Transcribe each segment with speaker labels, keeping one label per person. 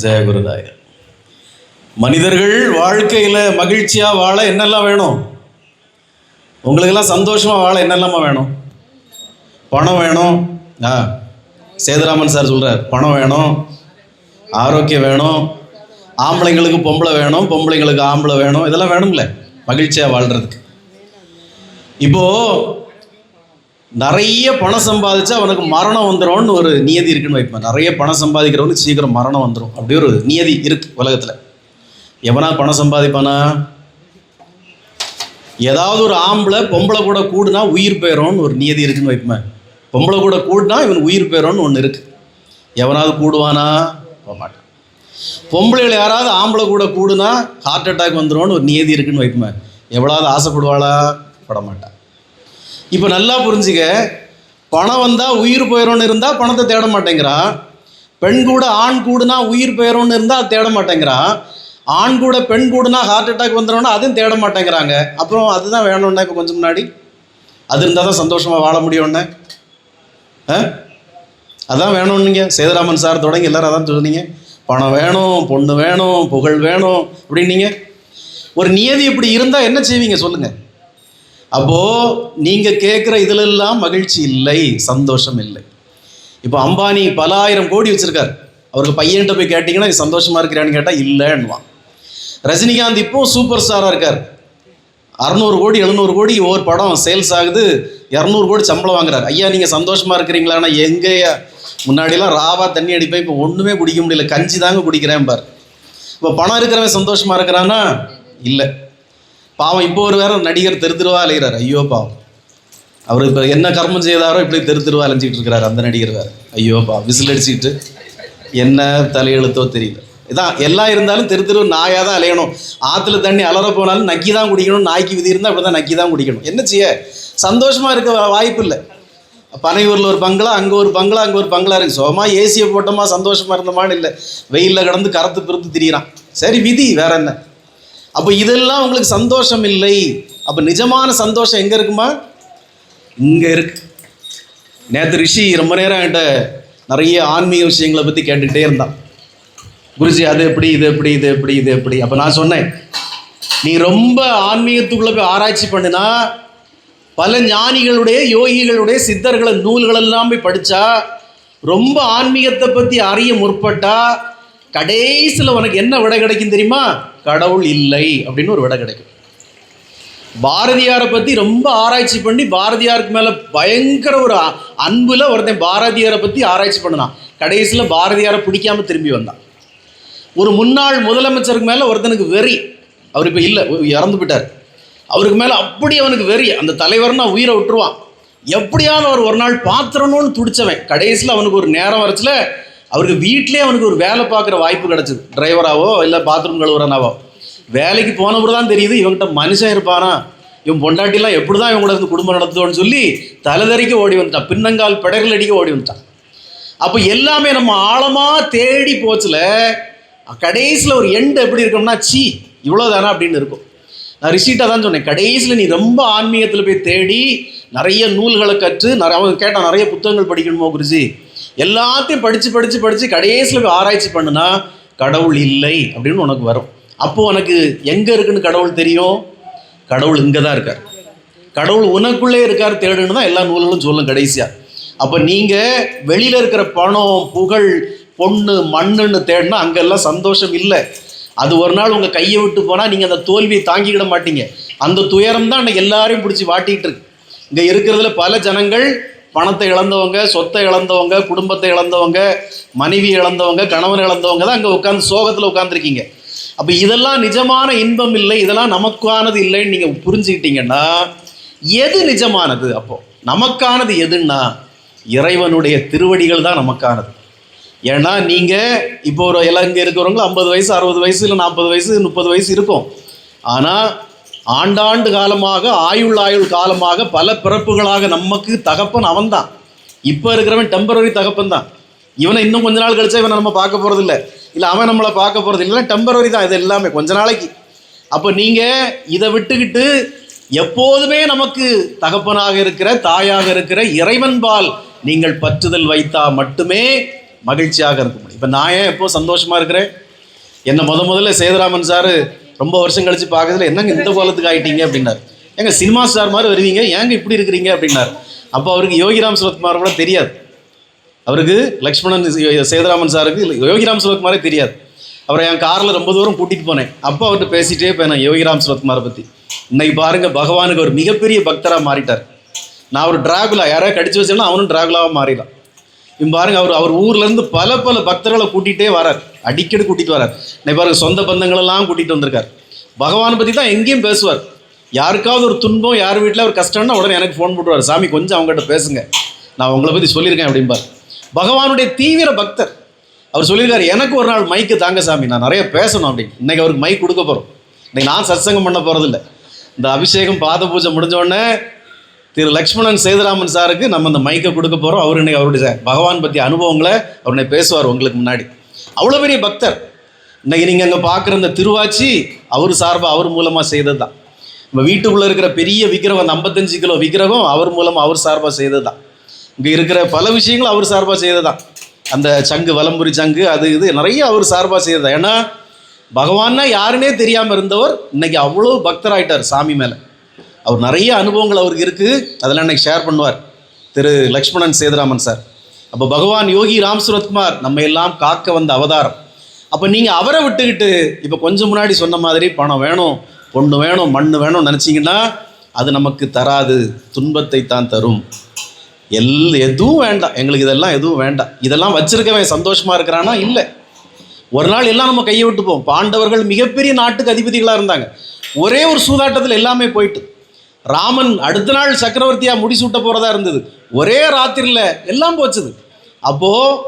Speaker 1: ஜெயகுருதாய. மனிதர்கள் வாழ்க்கையில் மகிழ்ச்சியாக வாழ என்னெல்லாம் வேணும்? உங்களுக்கெல்லாம் சந்தோஷமாக வாழ என்னெல்லாமா வேணும்? பணம் வேணும். சேதுராமன் சார் சொல்கிறார், பணம் வேணும், ஆரோக்கியம் வேணும், ஆம்பளைங்களுக்கு பொம்பளை வேணும், பொம்பளைங்களுக்கு ஆம்பளை வேணும், இதெல்லாம் வேணும்ல மகிழ்ச்சியாக வாழ்கிறதுக்கு. இப்போது நிறைய பணம் சம்பாதிச்சா அவனுக்கு மரணம் வந்துடும்னு ஒரு நியதி இருக்குன்னு வைப்பேன். நிறைய பணம் சம்பாதிக்கிறவனுக்கு சீக்கிரம் மரணம் வந்துடும், அப்படி ஒரு நியதி இருக்குது உலகத்தில். எவனா பணம் சம்பாதிப்பானா? ஏதாவது ஒரு ஆம்பளை பொம்பளை கூட கூடுனா உயிர் போயிடும்னு ஒரு நியதி இருக்குன்னு வைப்பேன். பொம்பளை கூட கூடுனா இவன் உயிர் போயிடும்னு ஒன்று இருக்குது. எவனாவது கூடுவானா? போக மாட்டான். பொம்பளைகள் யாராவது ஆம்பளை கூட கூடுனா ஹார்ட் அட்டாக் வந்துடும்னு ஒரு நியதி இருக்குன்னு வைப்பேன். எவ்வளவு ஆசைப்படுவாளா? பட மாட்டான். இப்போ நல்லா புரிஞ்சுக்க, பணம் வந்தால் உயிர் போயிடும்னு இருந்தால் பணத்தை தேட மாட்டேங்கிறான். பெண் கூட ஆண் கூடுனா உயிர் போயிடும்னு இருந்தால் அது தேட மாட்டேங்கிறான். ஆண் கூட பெண் கூடுனா ஹார்ட் அட்டாக் வந்துடும்னா அதுவும் தேட மாட்டேங்கிறாங்க. அப்புறம் அதுதான் வேணும்னா இப்போ கொஞ்சம் முன்னாடி அது இருந்தால் தான் சந்தோஷமாக வாழ முடியும்னு அதான் வேணும்னுங்க. சேதுராமன் சார் தொடங்கி எல்லோரும் அதான் சொன்னீங்க, பணம் வேணும், பொண்ணு வேணும், புகழ் வேணும் அப்படின்னீங்க. ஒரு நியதி இப்படி இருந்தால் என்ன செய்வீங்க சொல்லுங்கள்? அப்போது நீங்கள் கேட்குற இதிலெல்லாம் மகிழ்ச்சி இல்லை, சந்தோஷம் இல்லை. இப்போ அம்பானி பல ஆயிரம் கோடி வச்சுருக்கார். அவருக்கு பையன்கிட்ட போய் கேட்டிங்கன்னா நீ சந்தோஷமாக இருக்கிறான்னு கேட்டால் இல்லைன்னுவான். ரஜினிகாந்த் இப்போ சூப்பர் ஸ்டாராக இருக்கார். 600 கோடி 700 கோடி ஒவ்வொரு படம் சேல்ஸ் ஆகுது, 200 கோடி சம்பளம் வாங்குறாரு. ஐயா நீங்கள் சந்தோஷமாக இருக்கிறீங்களான்னா எங்கேயா? முன்னாடிலாம் ராவா தண்ணி அடிப்பேன், இப்போ ஒன்றுமே குடிக்க முடியல, கஞ்சி தாங்க குடிக்கிறேன் பார். இப்போ பணம் இருக்கிறவன் சந்தோஷமாக இருக்கிறான்னா இல்லை. பாவம் இப்போ ஒரு வேற நடிகர் தெருவா அலைகிறார். ஐயோ பாவம், அவர் இப்போ என்ன கர்மம் செய்தாரோ இப்படி தெருவா அலைஞ்சிக்கிட்டு இருக்கிறார் அந்த நடிகர் வேறு. ஐயோ பாவம், விசில் அடிச்சுக்கிட்டு என்ன தலையெழுத்தோ தெரியல. இதான் எல்லாம் இருந்தாலும் தெரு நாயாக தான் அலையணும். ஆற்றுல தண்ணி அலற போனாலும் நக்கி தான் குடிக்கணும். நாய்க்கு விதி இருந்தால் அப்படி தான் நக்கி தான் குடிக்கணும். என்ன செய்ய? சந்தோஷமாக இருக்க வாய்ப்பு இல்லை. பனையூரில் ஒரு பங்களா, அங்கே ஒரு பங்களா, அங்கே ஒரு பங்களா இருக்குது. சுகமா ஏசியை போட்டோமா சந்தோஷமாக இருந்தோமான்னு இல்லை, வெயிலில் கிடந்து கறத்து பிறத்து திரியிறான். சரி, விதி, வேற என்ன? அப்போ இதெல்லாம் உங்களுக்கு சந்தோஷம் இல்லை. அப்போ நிஜமான சந்தோஷம் எங்கே இருக்குமா? இங்கே இருக்கு. நேற்று ரிஷி ரொம்ப நேரம் என்கிட்ட நிறைய ஆன்மீக விஷயங்களை பற்றி கேட்டுக்கிட்டே இருந்தான். குருஜி அது எப்படி, இது எப்படி, இது எப்படி, இது எப்படி? அப்போ நான் சொன்னேன், நீ ரொம்ப ஆன்மீகத்துக்குள்ளே போய் ஆராய்ச்சி பண்ணுனா, பல ஞானிகளுடைய யோகிகளுடைய சித்தர்களை நூல்களெல்லாம் போய் படித்தா, ரொம்ப ஆன்மீகத்தை பற்றி அறிய முற்பட்டா, கடைசியில் உனக்கு என்ன விடை கிடைக்கும் தெரியுமா? கடவுள் இல்லை அப்படின்னு ஒரு விடை கிடைக்கும். பாரதியாரை பற்றி ரொம்ப ஆராய்ச்சி பண்ணி பாரதியாருக்கு மேலே பயங்கர ஒரு அன்புல ஒருத்தன் பாரதியாரை பற்றி ஆராய்ச்சி பண்ணினான். கடைசியில் பாரதியாரை பிடிக்காம திரும்பி வந்தான். ஒரு முன்னாள் முதலமைச்சருக்கு மேலே ஒருத்தனுக்கு வெறி. அவர் இப்போ இல்லை, இறந்து போயிட்டார். அவருக்கு மேலே அப்படி அவனுக்கு வெறி. அந்த தலைவர்னா உயிரை விட்டுருவான். எப்படியாவது அவர் ஒரு நாள் பாத்திரணும்னு துடிச்சவன். கடைசியில் அவனுக்கு ஒரு நேரம் வரச்சில் அவருக்கு வீட்டிலே அவனுக்கு ஒரு வேலை பார்க்குற வாய்ப்பு கிடச்சிது. டிரைவராகவோ இல்லை பாத்ரூம் கழுவுறனாவோ. வேலைக்கு போனவர் தான் தெரியுது இவன்கிட்ட மனுஷன் இருப்பானா, இவன் பொண்டாட்டிலாம் எப்படி தான் இவங்கள இருந்து குடும்பம் நடத்துவோன்னு சொல்லி தலைதறிக்க ஓடி வந்துட்டான். பின்னங்கால் பெடர்கள் அடிக்க ஓடி வந்துட்டான். அப்போ எல்லாமே நம்ம ஆழமாக தேடி போச்சுல, கடைசியில் ஒரு எண்டு எப்படி இருக்கணும்னா, சி இவ்வளோதானா அப்படின்னு இருக்கும். நான் ரிஷீட்டாக தான் சொன்னேன், கடைசியில் நீ ரொம்ப ஆன்மீகத்தில் போய் தேடி நிறைய நூல்களை கற்று அவங்க கேட்டால் நிறைய புத்தகங்கள் படிக்கணுமோ குருஜி, எல்லாத்தையும் படித்து கடைசியில் போய் ஆராய்ச்சி பண்ணுனா கடவுள் இல்லை அப்படின்னு உனக்கு வரும். அப்போது உனக்கு எங்கே இருக்குன்னு கடவுள் தெரியும்? கடவுள் இங்கே தான் இருக்கார். கடவுள் உனக்குள்ளே இருக்கார், தேடுன்னு தான் எல்லா நூல்களும் சொல்லும் கடைசியாக. அப்போ நீங்கள் வெளியில் இருக்கிற பணம், புகழ், பொண்ணு, மண்ணுன்னு தேடினா அங்கெல்லாம் சந்தோஷம் இல்லை. அது ஒரு நாள் உங்கள் கையை விட்டு போனால் நீங்கள் அந்த தோல்வியை தாங்கிக்கிட மாட்டீங்க. அந்த துயரம் தான் அன்றைக்கி எல்லாரையும் பிடிச்சி வாட்டிகிட்டு இருக்கு. இங்கே இருக்கிறதுல பல ஜனங்கள் பணத்தை இழந்தவங்க, சொத்தை இழந்தவங்க, குடும்பத்தை இழந்தவங்க, மனைவி இழந்தவங்க, கணவன் இழந்தவங்க தான் அங்கே உட்காந்து சோகத்தில் உட்காந்துருக்கீங்க. அப்போ இதெல்லாம் நிஜமான இன்பம் இல்லை, இதெல்லாம் நமக்கானது இல்லைன்னு நீங்கள் புரிஞ்சுக்கிட்டீங்கன்னா எது நிஜமானது? அப்போது நமக்கானது எதுன்னா இறைவனுடைய திருவடிகள் தான் நமக்கானது. ஏன்னா நீங்கள் இப்போ ஒரு எல்லாம் இங்கே இருக்கிறவங்க 50 வயசு 60 வயசு இல்லை 40 வயசு 30 வயசு இருக்கும். ஆனால் ஆண்டாண்டு காலமாக ஆயுள் காலமாக பல பிறப்புகளாக நமக்கு தகப்பன் அவன்தான். இப்போ இருக்கிறவன் டெம்பரரி தகப்பன் தான். இவனை இன்னும் கொஞ்ச நாள் கழிச்சா இவனை நம்ம பார்க்க போகிறது இல்லை அவன் நம்மளை பார்க்க போகிறது இல்லை. டெம்பரரி தான் இது எல்லாமே, கொஞ்ச நாளைக்கு. அப்போ நீங்கள் இதை விட்டுக்கிட்டு எப்போதுமே நமக்கு தகப்பனாக இருக்கிற, தாயாக இருக்கிற இறைவன்பால் நீங்கள் பற்றுதல் வைத்தா மட்டுமே மகிழ்ச்சியாக இருக்க முடியும். இப்போ நான் ஏன் எப்போ சந்தோஷமாக இருக்கிறேன், என்னை முதல்ல சேதுராமன் சார் ரொம்ப வருஷம் கழித்து பார்க்கறதுல என்னங்க இந்த கோலத்துக்கு ஆகிட்டீங்க அப்படின்னாரு. ஏங்க சினிமா ஸ்டார் மாதிரி வருவீங்க, ஏங்க இப்படி இருக்கிறீங்க அப்படின்னாரு. அப்போ அவருக்கு யோகிராம் சுரத்குமார் கூட தெரியாது. அவருக்கு லக்ஷ்மணன் சேதுராமன் சாருக்கு யோகிராம் சுரத்குமாரே தெரியாது. அவரை என் காரில் ரொம்ப தூரம் கூட்டிகிட்டு போனேன். அப்போ அவர்கிட்ட பேசிகிட்டே போனேன் யோகிராம் சுரத்குமாரை பற்றி. இன்னைக்கு பாருங்கள், பகவானுக்கு ஒரு மிகப்பெரிய பக்தராக மாறிட்டார். நான் ஒரு டிராகுலா, யாராவது கடிச்சு வச்சேன்னா அவனும் டிராகுலாவாக மாறிடலாம். இப்போ பாருங்க, அவர் ஊர்லேருந்து பல பக்தர்களை கூட்டிகிட்டே வரார், அடிக்கடி கூட்டிகிட்டு வரார். இன்னைக்கு பாருங்க, சொந்த பந்தங்களெல்லாம் கூட்டிகிட்டு வந்திருக்கார். பகவானை பற்றி தான் எங்கேயும் பேசுவார். யாருக்காவது ஒரு துன்பம், யார் வீட்டில் ஒரு கஷ்டம்னா உடனே எனக்கு ஃபோன் போட்டுவார், சாமி கொஞ்சம் அவங்ககிட்ட பேசுங்க, நான் உங்களை பற்றி சொல்லியிருக்கேன் அப்படிம்பார். பகவானுடைய தீவிர பக்தர். அவர் சொல்லியிருக்காரு, எனக்கு ஒரு நாள் மைக்கு தாங்க சாமி, நான் நிறைய பேசணும் அப்படின்னு. இன்றைக்கி அவருக்கு மைக் கொடுக்க போகிறோம். இன்றைக்கி நான் சத்சங்கம் பண்ண போகிறதில்ல. இந்த அபிஷேகம் பாத பூஜை முடிஞ்சோடனே திரு லக்ஷ்மணன் சேதுராமன் சாருக்கு நம்ம இந்த மைக்கை கொடுக்க போகிறோம். அவர் இன்னைக்கு அவருடைய பகவான் பற்றி அனுபவங்களை அவருடைய பேசுவார் உங்களுக்கு முன்னாடி. அவ்வளோ பெரிய பக்தர். இன்றைக்கி நீங்கள் அங்கே பார்க்குற இந்த திருவாச்சி அவர் சார்பாக அவர் மூலமாக செய்தது தான். நம்ம வீட்டுக்குள்ளே இருக்கிற பெரிய விக்கிரகம், அந்த 55 கிலோ விக்கிரகம் அவர் மூலமாக அவர் சார்பாக செய்தது தான். இங்கே இருக்கிற பல விஷயங்களும் அவர் சார்பாக செய்தது தான். அந்த சங்கு, வலம்புரி சங்கு, அது இது நிறைய அவர் சார்பாக செய்தது தான். ஏன்னா பகவான்னா யாருன்னே தெரியாமல் இருந்தவர் இன்னைக்கு அவ்வளோ பக்தராயிட்டார் சாமி மேலே. அவர் நிறைய அனுபவங்கள் அவருக்கு இருக்குது, அதெல்லாம் இன்னைக்கு ஷேர் பண்ணுவார் திரு லக்ஷ்மணன் சேதுராமன் சார். அப்போ பகவான் யோகி ராம் சுரத்குமார் நம்ம எல்லாம் காக்க வந்த அவதாரம். அப்போ நீங்கள் அவரை விட்டுக்கிட்டு இப்போ கொஞ்சம் முன்னாடி சொன்ன மாதிரி பணம் வேணும், பொண்ணு வேணும், மண் வேணும்னு நினச்சிங்கன்னா அது நமக்கு தராது, துன்பத்தை தான் தரும். எதுவும் வேண்டாம், எங்களுக்கு இதெல்லாம் எதுவும் வேண்டாம். இதெல்லாம் வச்சிருக்கவன் சந்தோஷமாக இருக்கிறானா? இல்லை. ஒரு நாள் எல்லாம் நம்ம கையை விட்டு போவோம். பாண்டவர்கள் மிகப்பெரிய நாட்டுக்கு அதிபதிகளாக இருந்தாங்க. ஒரே ஒரு சூதாட்டத்தில் எல்லாமே போயிட்டு. ராமன் அடுத்த நாள் சக்கரவர்த்தியாக முடிசூட்ட போகிறதா இருந்தது. ஒரே ராத்திரியில் எல்லாம் போச்சுது. அப்போது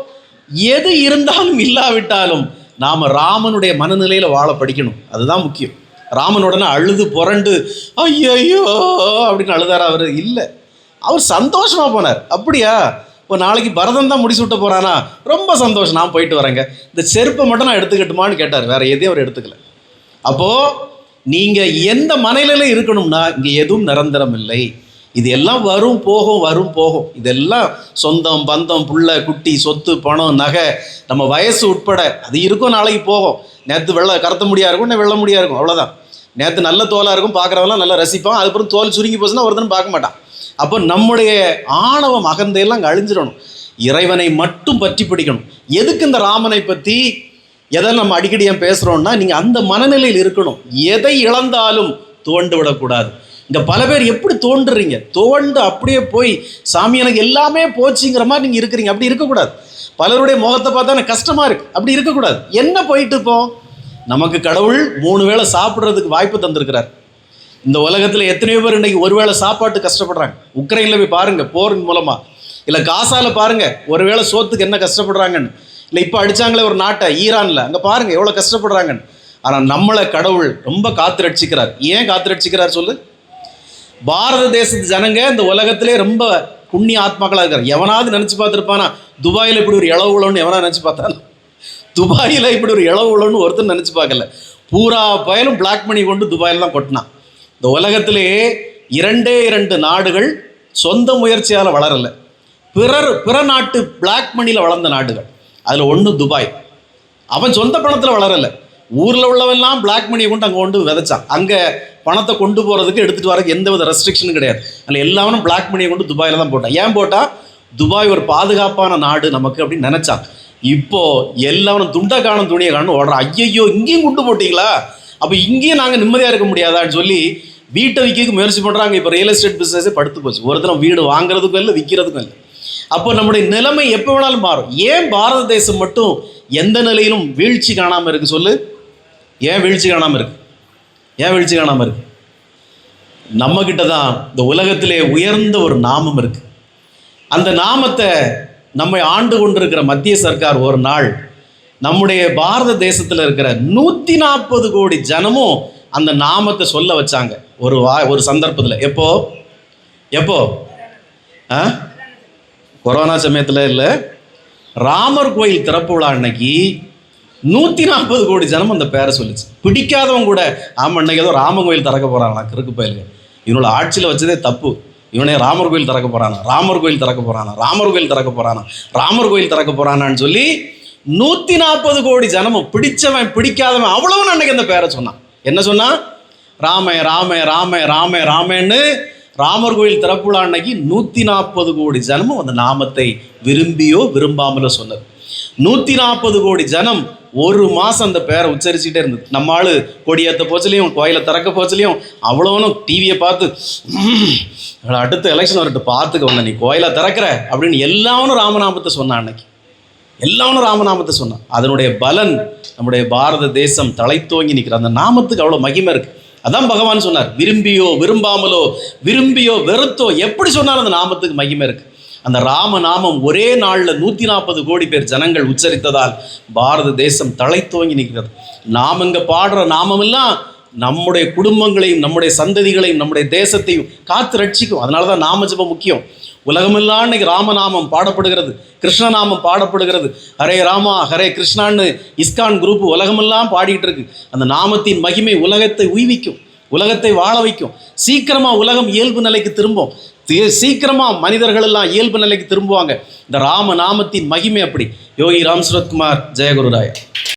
Speaker 1: எது இருந்தாலும் இல்லாவிட்டாலும் நாம் ராமனுடைய மனநிலையில் வாழ படிக்கணும். அதுதான் முக்கியம். ராமன் உடனே அழுது புரண்டு ஐயோ அப்படின்னு அழுதாரா? அவர் இல்லை, அவர் சந்தோஷமாக போனார். அப்படியா, இப்போ நாளைக்கு பரதன் தான் முடிசூட்ட போகிறானா? ரொம்ப சந்தோஷம், நான் போயிட்டு வரேங்க. இந்த செருப்பை மட்டும் நான் எடுத்துக்கட்டுமான்னு கேட்டார். வேறு எதையும் அவர் எடுத்துக்கல. அப்போது நீங்கள் எந்த மனநிலையில் இருக்கணும்னா இங்கே எதுவும் நிரந்தரம் இல்லை. இது எல்லாம் வரும் போகும், வரும் போகும். இதெல்லாம் சொந்தம் பந்தம், புள்ள குட்டி, சொத்து பணம் நகை, நம்ம வயசு உட்பட அது இருக்கும், நாளைக்கு போகும். நேற்று கருத்த முடியாக இருக்கும், இன்னும் வெள்ள முடியாக இருக்கும், அவ்வளோதான். நேற்று நல்ல தோலாக இருக்கும், பார்க்குறவெல்லாம் நல்லா ரசிப்பான். அதுக்கப்புறம் தோல் சுருங்கி போச்சுன்னா ஒருத்தனும் பார்க்க மாட்டான். அப்போ நம்முடைய ஆணவம் அகந்தையெல்லாம் அங்கே அழிஞ்சிடணும். இறைவனை மட்டும் பற்றி பிடிக்கணும். எதுக்கு இந்த ராமனை பற்றி எதை நம்ம அடிக்கடி ஏன் பேசுகிறோன்னா, நீங்கள் அந்த மனநிலையில் இருக்கணும். எதை இழந்தாலும் தோண்டு விடக்கூடாது. இங்கே பல பேர் எப்படி தோன்றுறீங்க, தோண்டு அப்படியே போய் சாமி எனக்கு எல்லாமே போச்சுங்கிற மாதிரி நீங்கள் இருக்கிறீங்க. அப்படி இருக்கக்கூடாது. பலருடைய முகத்தை பார்த்தா எனக்கு கஷ்டமாக இருக்குது, அப்படி இருக்கக்கூடாது. என்ன போயிட்டு இருப்போம்? நமக்கு கடவுள் 3 வேளை சாப்பிட்றதுக்கு வாய்ப்பு தந்திருக்கிறார். இந்த உலகத்தில் எத்தனையோ பேர் இன்றைக்கி ஒரு வேளை சாப்பாட்டு கஷ்டப்படுறாங்க. உக்ரைனில் போய் பாருங்கள், போரின் மூலமாக. இல்லை காசால பாருங்கள், ஒரு வேளை சோத்துக்கு என்ன கஷ்டப்படுறாங்கன்னு. இல்லை இப்போ அடித்தாங்களே ஒரு நாட்டை, ஈரானில், அங்கே பாருங்கள் எவ்வளோ கஷ்டப்படுறாங்கன்னு. ஆனால் நம்மளை கடவுள் ரொம்ப காத்து ரட்சிக்கிறார். ஏன் காத்து ரட்சிக்கிறார் சொல்லு? பாரத தேசத்து ஜனங்க இந்த உலகத்திலே ரொம்ப புண்ணிய ஆத்மாக்களாக இருக்கார். எவனாவது நினச்சி பார்த்துருப்பானா துபாயில் இப்படி ஒரு இளவு உழவுன்னு? எவனா நினச்சி பார்த்தானா? துபாயில் இப்படி ஒரு இளவு உழவுன்னு ஒருத்தர் நினச்சி பார்க்கல. பூரா பயலும் பிளாக் மணி கொண்டு துபாயில் தான் கொட்டினான். இந்த உலகத்திலே 2 நாடுகள் சொந்த முயற்சியால் வளரலை, பிற நாட்டு பிளாக் மணியில் வளர்ந்த நாடுகள். அதில் ஒன்று துபாய். அவன் சொந்த பணத்தில் வளரலை. ஊரில் உள்ளவெல்லாம் பிளாக் மணியை கொண்டு அங்கே கொண்டு விதைச்சான். அங்கே பணத்தை கொண்டு போகிறதுக்கு எடுத்துகிட்டு வரதுக்கு எந்த வித ரெஸ்ட்ரிக்ஷனும் கிடையாது. அதில் எல்லாரும் பிளாக் மணியை கொண்டு துபாயில் தான் போட்டான். ஏன் போட்டால் துபாய் ஒரு பாதுகாப்பான நாடு நமக்கு அப்படின்னு நினச்சான். இப்போது எல்லாரும் துண்டை காணும் துணியை காணும் ஓடுறான். ஐயையோ இங்கேயும் கொண்டு போட்டிங்களா, அப்போ இங்கேயும் நாங்கள் நிம்மதியாக இருக்க முடியாதான்னு சொல்லி வீட்டை விற்க முயற்சி பண்ணுறாங்க. இப்போ ரியல் எஸ்டேட் பிஸ்னஸே படுத்து போச்சு. ஒருத்தரம் வீடு வாங்குறதுக்கும் இல்லை, விற்கிறதுக்கும் இல்லை. அப்போ நம்முடைய நிலைமை எப்போ வேணாலும் மாறும். ஏன் பாரத தேசம் மட்டும் எந்த நிலையிலும் வீழ்ச்சி காணாமல் இருக்குது சொல்லு? ஏன் வீழ்ச்சி காணாமல் இருக்கு? ஏன் வீழ்ச்சி காணாமல் இருக்கு? நம்மக்கிட்ட தான் இந்த உலகத்திலே உயர்ந்த ஒரு நாமம் இருக்குது. அந்த நாமத்தை நம்மை ஆண்டு கொண்டிருக்கிற மத்திய சர்க்கார் ஒரு நாள் நம்முடைய பாரத தேசத்தில் இருக்கிற 140 கோடி ஜனமும் அந்த நாமத்தை சொல்ல வச்சாங்க ஒரு சந்தர்ப்பத்தில். எப்போ கொரோனா சமயத்தில் இல்லை, ராமர் கோயில் திறப்பு விழா அன்னைக்கு 140 கோடி ஜனம் அந்த பேரை சொல்லிச்சு. பிடிக்காதவங்க கூட ஆமாம் இன்னைக்கு ஏதோ ராமர் கோயில் திறக்க போகிறாங்களா, கிறுக்கு பயலுங்க, இவனோட ஆட்சியில் வச்சதே தப்பு, இவனே ராமர் கோயில் திறக்க போகிறானா, ராமர் கோயில் திறக்க போகிறானா, ராமர் கோயில் திறக்க போகிறானா, ராமர் கோயில் திறக்க போகிறானான்னு சொல்லி 140 கோடி ஜனமும் பிடிச்சவன் பிடிக்காதவன் அவ்வளவு அன்னைக்கு அந்த பேரை சொன்னான். என்ன சொன்னா? ராம ராம ராம ராம ராமன்னு ராமர் கோயில் திறப்புலா அன்னைக்கு 140 கோடி ஜனமும் அந்த நாமத்தை விரும்பியோ விரும்பாமலோ சொன்னது. 140 கோடி ஜனம் ஒரு மாதம் அந்த பேரை உச்சரிச்சுட்டே இருந்தது. நம்ம ஆளு கொடியேற்ற போச்சுலையும் கோயிலை திறக்க போச்சுலையும் அவ்வளோனும் டிவியை பார்த்து அடுத்த எலெக்ஷன் வரட்டு பார்த்துக்க வந்த நீ கோயிலை திறக்கிற அப்படின்னு எல்லாவனும் ராமநாமத்தை சொன்னான். அன்னைக்கு எல்லாவனும் ராமநாமத்தை சொன்னான். அதனுடைய பலன் நம்முடைய பாரத தேசம் தலைத்தோங்கி நிற்கிற அந்த நாமத்துக்கு அவ்வளோ மகிமை இருக்கு. அதான் பகவான் சொன்னார், விரும்பியோ விரும்பாமலோ விரும்பியோ வெறுத்தோ எப்படி சொன்னாலும் அந்த நாமத்துக்கு மகிமை இருக்கு. அந்த ராம நாமம் ஒரே நாளில் 140 கோடி பேர் ஜனங்கள் உச்சரித்ததால் பாரத தேசம் தலைத்தோங்கி நிற்கிறது. நாம் இங்கே பாடுற நாமமெல்லாம் நம்முடைய குடும்பங்களையும் நம்முடைய சந்ததிகளையும் நம்முடைய தேசத்தையும் காத்து ரட்சிக்கும். அதனால தான் நாம ஜெபம் முக்கியம். உலகமெல்லாம் இன்னைக்கு ராமநாமம் பாடப்படுகிறது, கிருஷ்ணநாமம் பாடப்படுகிறது. ஹரே ராமா ஹரே கிருஷ்ணான்னு இஸ்கான் குரூப் உலகமெல்லாம் பாடிட்டு இருக்கு. அந்த நாமத்தின் மகிமை உலகத்தை உய்விக்கும், உலகத்தை வாழ வைக்கும். சீக்கிரமாக உலகம் இயல்பு நிலைக்கு திரும்பும். சீக்கிரமாக மனிதர்கள் எல்லாம் இயல்பு நிலைக்கு திரும்புவாங்க. இந்த ராம நாமத்தின் மகிமை அப்படி. யோகி ராம் சுரத்குமார், ஜெயகுருராயா.